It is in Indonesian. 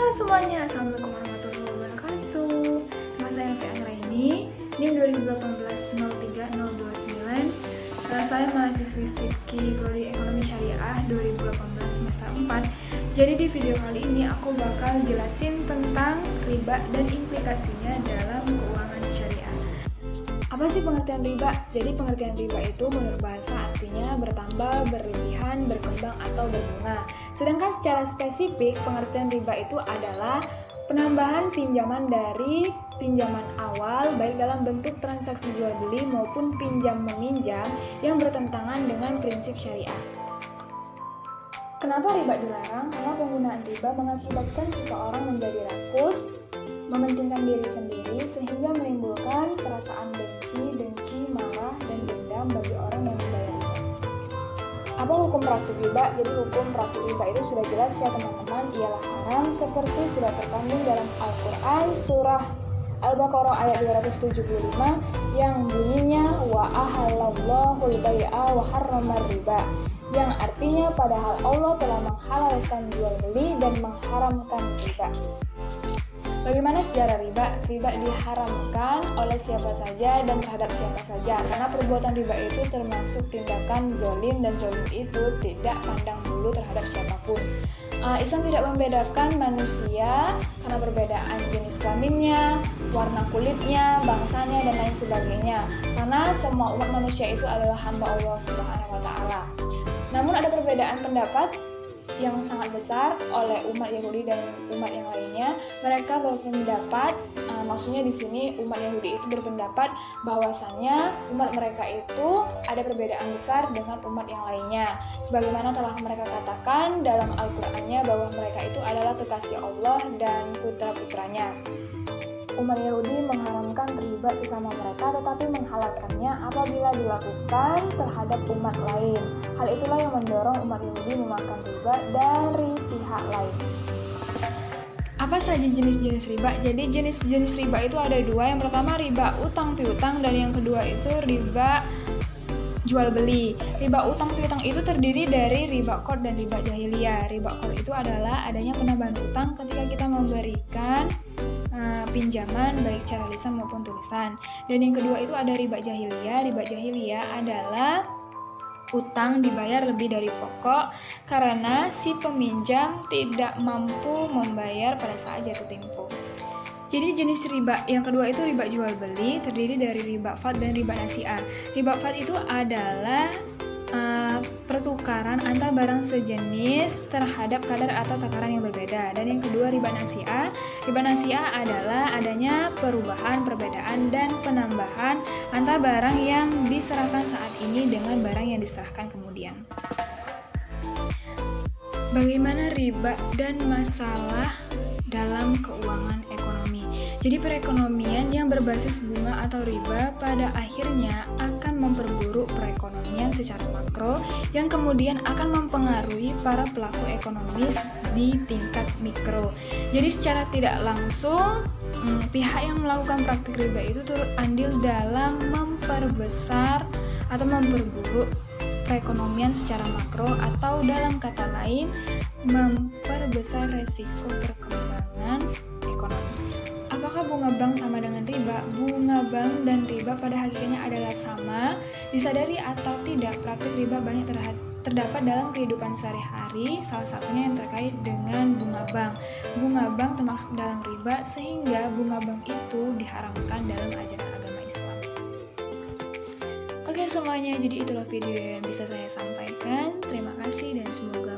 Halo semuanya, Assalamualaikum warahmatullahi wabarakatuh. Nama saya Fian Raini, NIM 2018-03-029. Saya mahasiswi Skripsi Prodi Ekonomi Syariah 2018 semester 4. Jadi di video kali ini aku bakal jelasin tentang riba dan implikasinya dalam keuangan syariah. Apa sih pengertian riba? Jadi pengertian riba itu menurut bahasa artinya bertambah, berlebihan, berkembang, atau berbunga. Sedangkan secara spesifik pengertian riba itu adalah penambahan pinjaman dari pinjaman awal baik dalam bentuk transaksi jual beli maupun pinjam meminjam yang bertentangan dengan prinsip syariah. Kenapa riba dilarang? Karena penggunaan riba mengakibatkan seseorang menjadi rakus, mementingkan diri sendiri sehingga menimbulkan perasaan benci, dengki, marah, dan dendam bagi orang yang membayar riba. Apa hukum praktik riba? Jadi hukum praktik riba itu sudah jelas ya teman-teman, ialah haram seperti sudah terkandung dalam Al-Quran surah Al-Baqarah ayat 275 yang bunyinya wa ahallallahul bai'a wa harramar riba, yang artinya padahal Allah telah menghalalkan jual beli dan mengharamkan riba. Bagaimana sejarah riba? Riba diharamkan oleh siapa saja dan terhadap siapa saja, karena perbuatan riba itu termasuk tindakan zolim, dan zolim itu tidak pandang bulu terhadap siapapun. Islam tidak membedakan manusia karena perbedaan jenis kelaminnya, warna kulitnya, bangsanya, dan lain sebagainya, karena semua umat manusia itu adalah hamba Allah Subhanahu wa Ta'ala. Namun ada perbedaan pendapat yang sangat besar oleh umat Yahudi dan umat yang lainnya. Mereka berpendapat, maksudnya di sini umat Yahudi itu berpendapat bahwasannya umat mereka itu ada perbedaan besar dengan umat yang lainnya. Sebagaimana telah mereka katakan dalam Al-Qur'annya bahwa mereka itu adalah kekasih Allah dan putra-putranya. Umat Yahudi mengharamkan riba sesama mereka, tetapi menghalalkannya apabila dilakukan terhadap umat lain. Hal itulah yang mendorong umat Yahudi memakan riba dari pihak lain. Apa saja jenis-jenis riba? Jadi jenis-jenis riba itu ada dua. Yang pertama riba utang piutang, dan yang kedua itu riba jual beli. Riba utang piutang itu terdiri dari riba qard dan riba jahiliyah. Riba qard itu adalah adanya penambahan utang ketika kita memberikan pinjaman baik secara lisan maupun tulisan. Dan yang kedua itu ada riba jahiliyah. Riba jahiliyah adalah utang dibayar lebih dari pokok karena si peminjam tidak mampu membayar pada saat jatuh tempo. Jadi jenis riba yang kedua itu riba jual beli, terdiri dari riba fad dan riba nasi'ah. Riba fad itu adalah pertukaran antar barang sejenis terhadap kadar atau takaran yang berbeda. Dan yang kedua riba nasi'ah. Riba nasi'ah adalah adanya perubahan, perbedaan, dan penambahan antar barang yang diserahkan saat ini dengan barang yang diserahkan kemudian. Bagaimana riba dan masalah dalam keuangan ekonomi? Jadi perekonomian yang berbasis bunga atau riba pada akhirnya akan memperburuk perekonomian secara makro yang kemudian akan mempengaruhi para pelaku ekonomi di tingkat mikro. Jadi secara tidak langsung pihak yang melakukan praktik riba itu turut andil dalam memperbesar atau memperburuk perekonomian secara makro, atau dalam kata lain memperbesar resiko perkembangan ekonomi. Apakah bunga bank sama dengan riba? Bunga bank dan riba pada hakikatnya adalah sama. Disadari atau tidak, praktik riba banyak terdapat dalam kehidupan sehari-hari, salah satunya yang terkait dengan bunga bank. Bunga bank termasuk dalam riba, sehingga bunga bank itu diharamkan dalam ajaran agama Islam. Oke semuanya, jadi itulah video yang bisa saya sampaikan. Terima kasih dan semoga